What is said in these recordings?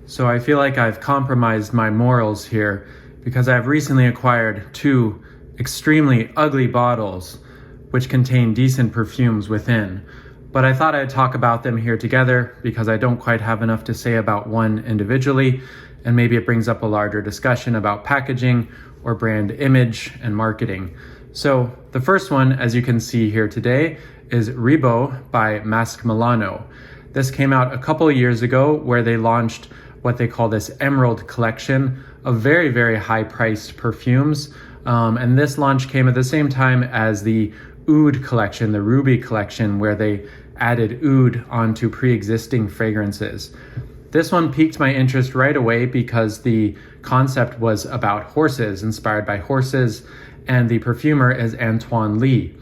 So I feel like I've compromised my morals here because I've recently acquired two extremely ugly bottles which contain decent perfumes within. But I thought I'd talk about them here together because I don't quite have enough to say about one individually, and maybe it brings up a larger discussion about packaging or brand image and marketing. So the first one, as you can see here today, is Ribot by Masque Milano. This came out a couple of years ago where they launched what they call this Emerald collection of very, very high priced perfumes. And this launch came at the same time as the Oud collection, the Ruby collection, where they added oud onto pre-existing fragrances. This one piqued my interest right away because the concept was about horses, inspired by horses, and the perfumer is Antoine Lee.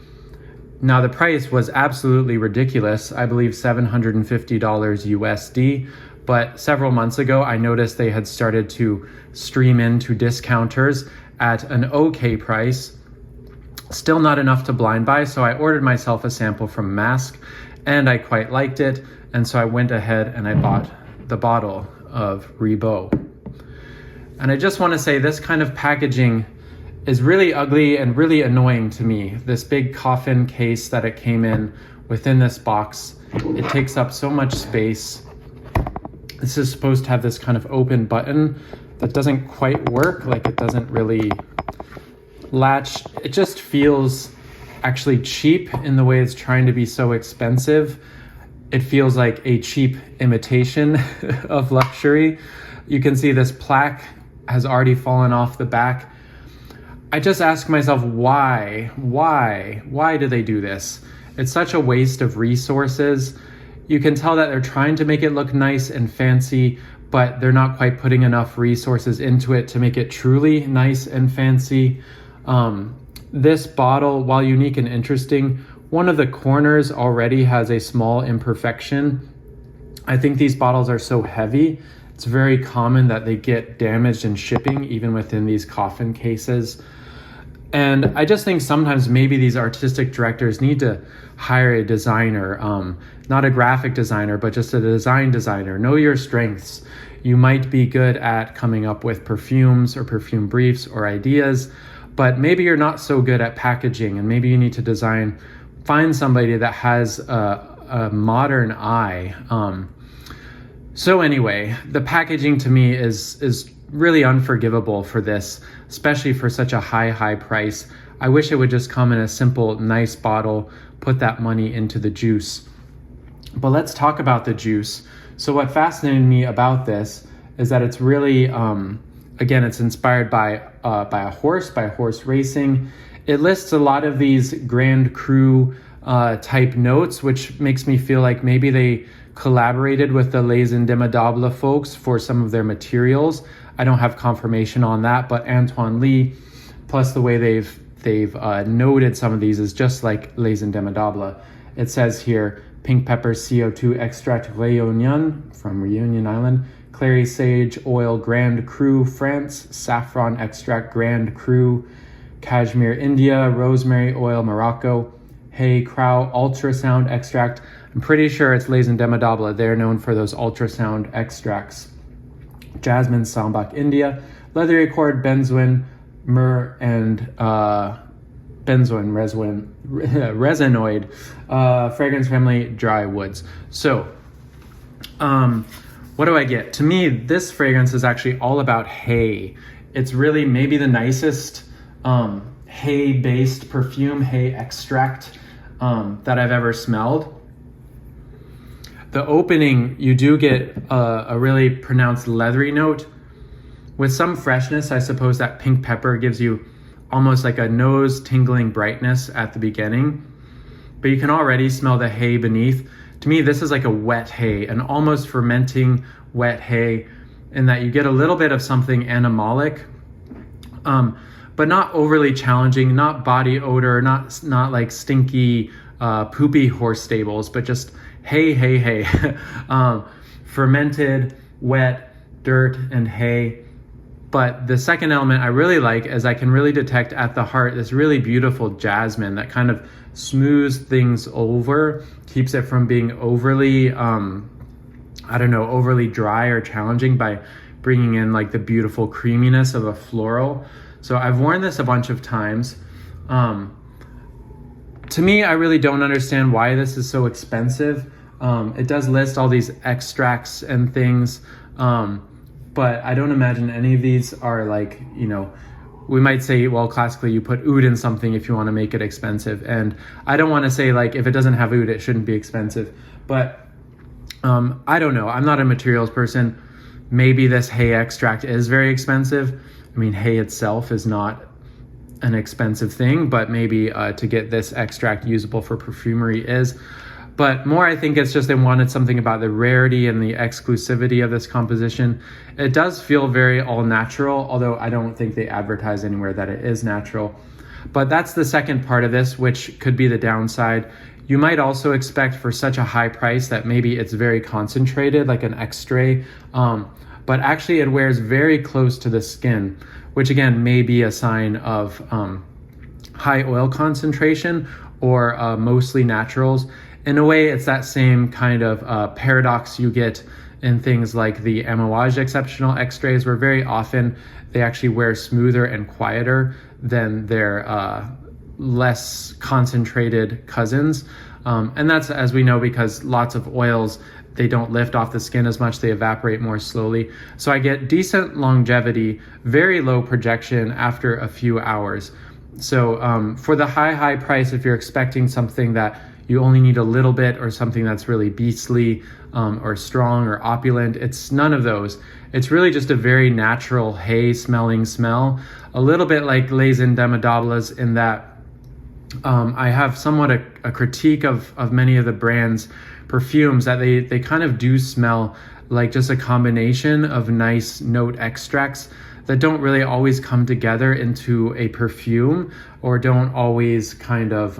Now the price was absolutely ridiculous, I believe $750 USD, but several months ago I noticed they had started to stream into discounters at an okay price. Still not enough to blind buy, so I ordered myself a sample from Masque, and I quite liked it, and so I went ahead and I bought the bottle of Ribot. And I just want to say this kind of packaging is really ugly and really annoying to me. This big coffin case that it came in within this box, it takes up so much space. This is supposed to have this kind of open button that doesn't quite work, like it doesn't really latch. It just feels actually cheap in the way it's trying to be so expensive. It feels like a cheap imitation of luxury. You can see this plaque has already fallen off the back. I just ask myself, why do they do this? It's such a waste of resources. You can tell that they're trying to make it look nice and fancy, but they're not quite putting enough resources into it to make it truly nice and fancy. This bottle, while unique and interesting, one of the corners already has a small imperfection. I think these bottles are so heavy, it's very common that they get damaged in shipping, even within these coffin cases. And I just think sometimes maybe these artistic directors need to hire a designer, not a graphic designer, but just a design designer. Know your strengths. You might be good at coming up with perfumes or perfume briefs or ideas, but maybe you're not so good at packaging, and maybe you need to find somebody that has a modern eye. So anyway, the packaging to me is really unforgivable for this, especially for such a high price. I wish it would just come in a simple, nice bottle, put that money into the juice. But let's talk about the juice. So what fascinated me about this is that it's really, again, it's inspired by a horse racing. It lists a lot of these Grand Cru type notes, which makes me feel like maybe they collaborated with the Les Indémodables folks for some of their materials. I don't have confirmation on that, but Antoine Lee, plus the way they've noted some of these, is just like Les Indémodables. It says here, pink pepper CO2 extract Réunion from Reunion Island, clary sage oil Grand Cru France, saffron extract Grand Cru, cashmere India, rosemary oil Morocco, hay crow ultrasound extract. I'm pretty sure it's Les Indémodables. They're known for those ultrasound extracts. Jasmine Sambac India, leathery accord benzoin, myrrh, and resinoid, fragrance family, dry woods. So, what do I get? To me, this fragrance is actually all about hay. It's really maybe the nicest hay-based perfume, hay extract that I've ever smelled. The opening, you do get a really pronounced leathery note with some freshness. I suppose that pink pepper gives you almost like a nose tingling brightness at the beginning, but you can already smell the hay beneath. To me, this is like a wet hay, an almost fermenting wet hay, in that you get a little bit of something animalic, but not overly challenging, not body odor, not like stinky, poopy horse stables, but just hay. Fermented, wet, dirt, and hay. But the second element I really like is I can really detect at the heart this really beautiful jasmine that kind of smooths things over, keeps it from being overly I don't know, overly dry or challenging by bringing in like the beautiful creaminess of a floral. So I've worn this a bunch of times. To me, I really don't understand why this is so expensive. It does list all these extracts and things, but I don't imagine any of these are like, you know, we might say, well, classically you put oud in something if you want to make it expensive. And I don't want to say like, if it doesn't have oud, it shouldn't be expensive. But I don't know. I'm not a materials person. Maybe this hay extract is very expensive. I mean, hay itself is not an expensive thing, but maybe to get this extract usable for perfumery is. But more, I think it's just they wanted something about the rarity and the exclusivity of this composition. It does feel very all natural, although I don't think they advertise anywhere that it is natural. But that's the second part of this, which could be the downside. You might also expect for such a high price that maybe it's very concentrated, like an extrait, but actually it wears very close to the skin, which again may be a sign of high oil concentration or mostly naturals. In a way, it's that same kind of paradox you get in things like the Amouage exceptional extraits, where very often they actually wear smoother and quieter than their less concentrated cousins. And that's, as we know, because lots of oils, they don't lift off the skin as much, they evaporate more slowly. So I get decent longevity, very low projection after a few hours. So for the high price, if you're expecting something that you only need a little bit or something that's really beastly or strong or opulent, it's none of those. It's really just a very natural hay smelling smell, a little bit like Les Indémodables in that I have somewhat a critique of many of the brand's perfumes, that they kind of do smell like just a combination of nice note extracts that don't really always come together into a perfume, or don't always kind of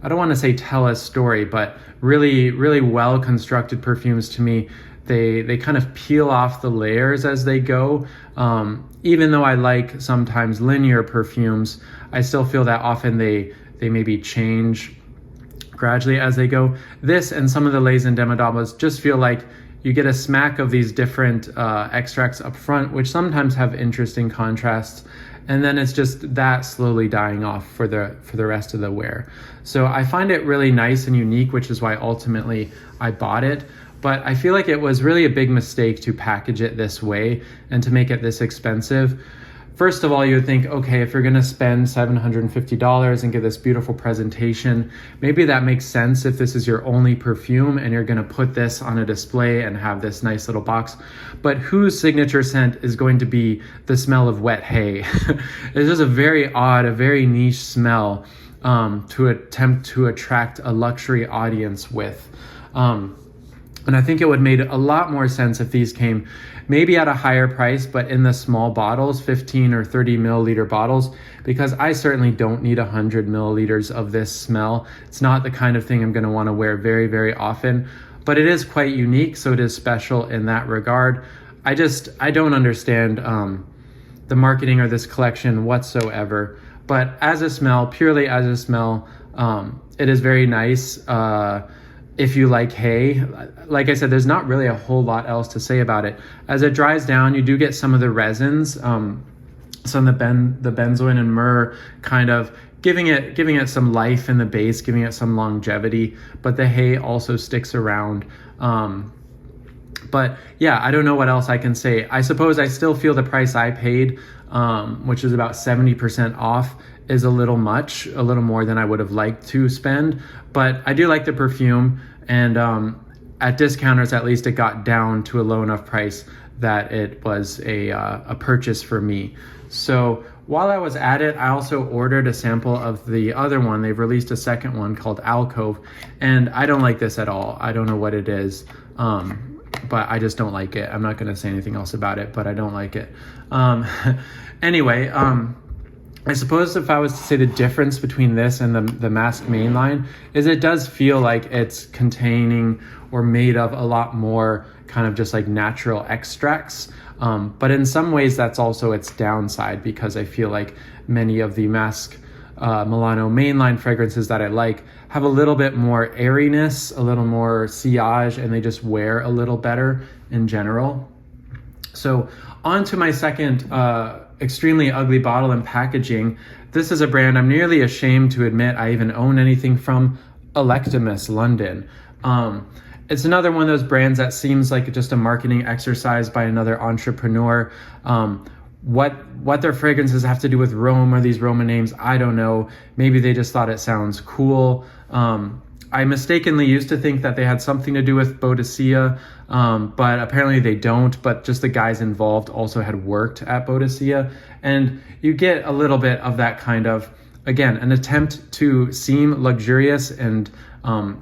I don't want to say tell a story, but really well constructed perfumes to me, they kind of peel off the layers as they go. Even though I like sometimes linear perfumes, I still feel that often they maybe change gradually as they go. This and some of the Les Indémodables just feel like you get a smack of these different extracts up front, which sometimes have interesting contrasts, and then it's just that slowly dying off for the rest of the wear. So I find it really nice and unique, which is why ultimately I bought it. But I feel like it was really a big mistake to package it this way and to make it this expensive. First of all, you would think, okay, if you're gonna spend $750 and get this beautiful presentation, maybe that makes sense if this is your only perfume and you're gonna put this on a display and have this nice little box. But whose signature scent is going to be the smell of wet hay? It's just a very odd, a very niche smell to attempt to attract a luxury audience with. And I think it would have made a lot more sense if these came maybe at a higher price, but in the small bottles, 15 or 30 milliliter bottles, because I certainly don't need 100 milliliters of this smell. It's not the kind of thing I'm going to want to wear very, very often, but it is quite unique, so it is special in that regard. I don't understand the marketing or this collection whatsoever, but as a smell, purely as a smell, it is very nice. If you like hay, like I said, there's not really a whole lot else to say about it. As it dries down, you do get some of the resins, some of the benzoin and myrrh kind of giving it some life in the base, giving it some longevity, but the hay also sticks around. But yeah, I don't know what else I can say. I suppose I still feel the price I paid, which is about 70% off, is a little much, a little more than I would have liked to spend. But I do like the perfume, and at discounters, at least it got down to a low enough price that it was a purchase for me. So while I was at it, I also ordered a sample of the other one. They've released a second one called Alcove, and I don't like this at all. I don't know what it is, but I just don't like it. I'm not going to say anything else about it, but I don't like it. Anyway, I suppose if I was to say the difference between this and the Masque mainline is it does feel like it's containing or made of a lot more kind of just like natural extracts. But in some ways that's also its downside, because I feel like many of the Masque Milano mainline fragrances that I like have a little bit more airiness, a little more sillage, and they just wear a little better in general. So on to my second extremely ugly bottle and packaging. This is a brand I'm nearly ashamed to admit I even own anything from, Electimuss, London. It's another one of those brands that seems like just a marketing exercise by another entrepreneur. What their fragrances have to do with Rome or these Roman names, I don't know. Maybe they just thought it sounds cool. I mistakenly used to think that they had something to do with Boadicea, but apparently they don't, but just the guys involved also had worked at Boadicea. And you get a little bit of that kind of, again, an attempt to seem luxurious and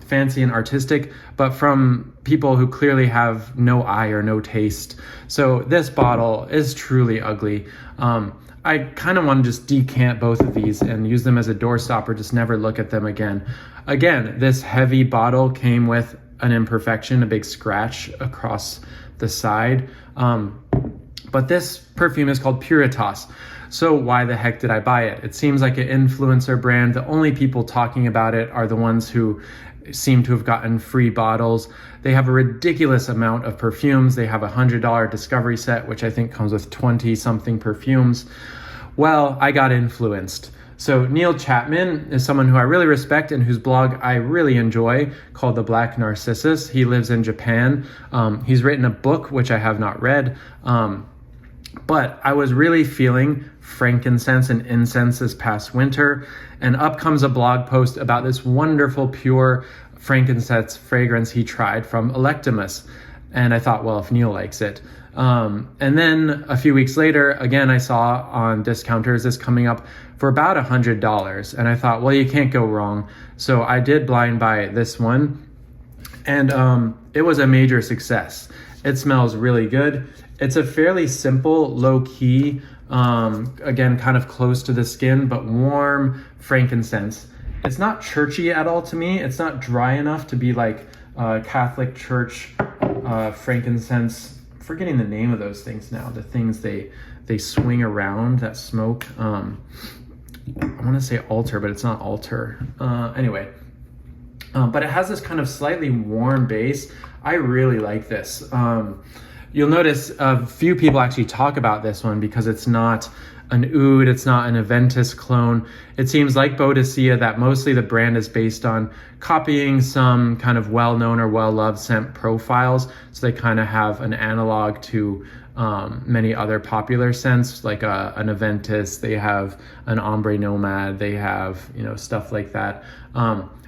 fancy and artistic, but from people who clearly have no eye or no taste. So this bottle is truly ugly. I kind of want to just decant both of these and use them as a doorstop or just never look at them again. Again, this heavy bottle came with an imperfection, a big scratch across the side. But this perfume is called Puritas. So why the heck did I buy it? It seems like an influencer brand. The only people talking about it are the ones who seem to have gotten free bottles. They have a ridiculous amount of perfumes. They have a $100 discovery set, which I think comes with 20 something perfumes. Well, I got influenced. So Neil Chapman is someone who I really respect and whose blog I really enjoy, called The Black Narcissus. He lives in Japan. He's written a book, which I have not read. But I was really feeling frankincense and incense this past winter, and up comes a blog post about this wonderful pure frankincense fragrance he tried from Electimuss. And I thought, well, if Neil likes it. And then a few weeks later, again, I saw on discounters this coming up for about $100. And I thought, well, you can't go wrong. So I did blind buy this one. And it was a major success. It smells really good. It's a fairly simple, low-key, again, kind of close to the skin, but warm frankincense. It's not churchy at all to me. It's not dry enough to be like Catholic Church frankincense. I'm forgetting the name of those things now. The things they swing around that smoke. I want to say altar, but it's not altar. Anyway, but it has this kind of slightly warm base. I really like this. You'll notice a few people actually talk about this one because it's not an oud, it's not an Aventus clone. It seems like Boadicea that mostly the brand is based on copying some kind of well-known or well-loved scent profiles. So they kind of have an analog to many other popular scents, like an Aventus. They have an Ombre Nomad. They have, stuff like that.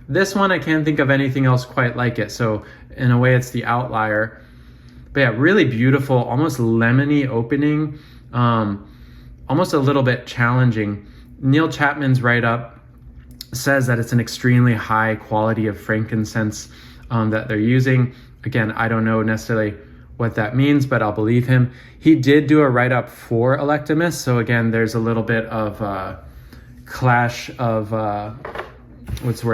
This one, I can't think of anything else quite like it. So in a way, it's the outlier. But yeah, really beautiful, almost lemony opening, almost a little bit challenging. Neil Chapman's write-up says that it's an extremely high quality of frankincense that they're using. Again, I don't know necessarily what that means, but I'll believe him. He did do a write-up for Electimuss, so again, there's a little bit of clash of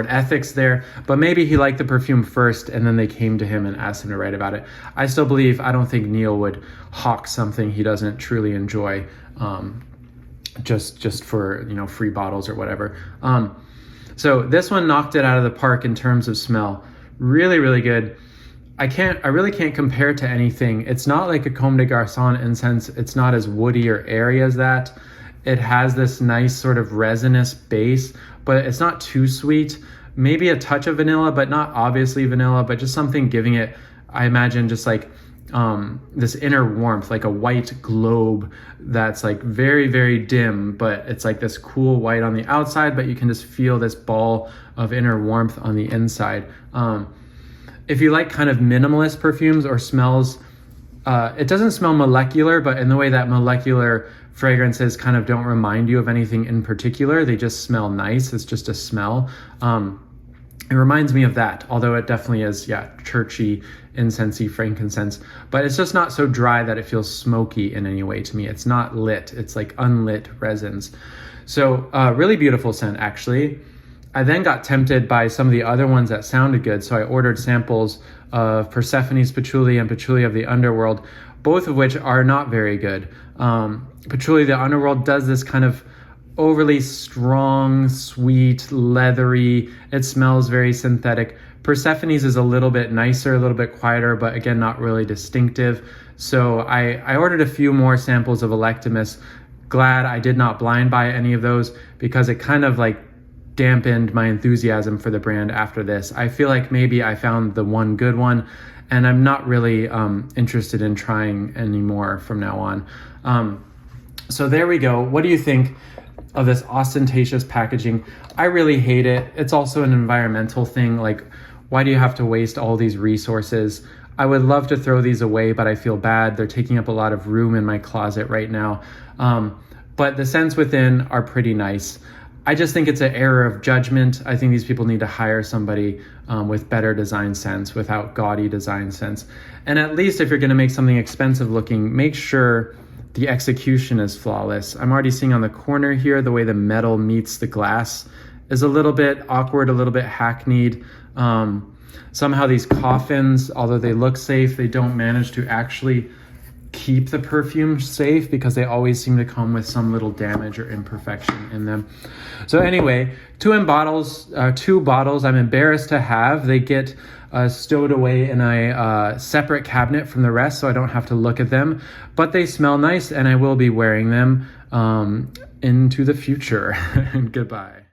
ethics there, but maybe he liked the perfume first and then they came to him and asked him to write about it. I don't think Neil would hawk something he doesn't truly enjoy just for free bottles or whatever. So this one knocked it out of the park in terms of smell. Really, really good. I really can't compare it to anything. It's not like a Comme des Garçons incense. It's not as woody or airy as that. It has this nice sort of resinous base, but it's not too sweet. Maybe a touch of vanilla, but not obviously vanilla, but just something giving it, I imagine, just like this inner warmth, like a white globe that's like very, very dim, but it's like this cool white on the outside, but you can just feel this ball of inner warmth on the inside. If you like kind of minimalist perfumes or smells, it doesn't smell molecular, but in the way that molecular fragrances kind of don't remind you of anything in particular. They just smell nice. It's just a smell. It reminds me of that, although it definitely is, churchy, incensey frankincense. But it's just not so dry that it feels smoky in any way to me. It's not lit. It's like unlit resins. So really beautiful scent, actually. I then got tempted by some of the other ones that sounded good. So I ordered samples of Persephone's Patchouli and Patchouli of the Underworld, both of which are not very good. Patchouli of the Underworld does this kind of overly strong, sweet, leathery. It smells very synthetic. Persephone's is a little bit nicer, a little bit quieter, but again, not really distinctive. So I ordered a few more samples of Electimuss. Glad I did not blind buy any of those because it kind of like dampened my enthusiasm for the brand after this. I feel like maybe I found the one good one and I'm not really interested in trying any more from now on. So there we go. What do you think of this ostentatious packaging? I really hate it. It's also an environmental thing. Like, why do you have to waste all these resources? I would love to throw these away, but I feel bad. They're taking up a lot of room in my closet right now. But the scents within are pretty nice. I just think it's an error of judgment. I think these people need to hire somebody with better design sense, without gaudy design sense. And at least if you're gonna make something expensive looking, make sure the execution is flawless. I'm already seeing on the corner here, the way the metal meets the glass is a little bit awkward, a little bit hackneyed. Somehow these coffins, although they look safe, they don't manage to actually keep the perfume safe because they always seem to come with some little damage or imperfection in them. So anyway, two bottles I'm embarrassed to have. They get stowed away in a separate cabinet from the rest, so I don't have to look at them, but they smell nice and I will be wearing them into the future. Goodbye.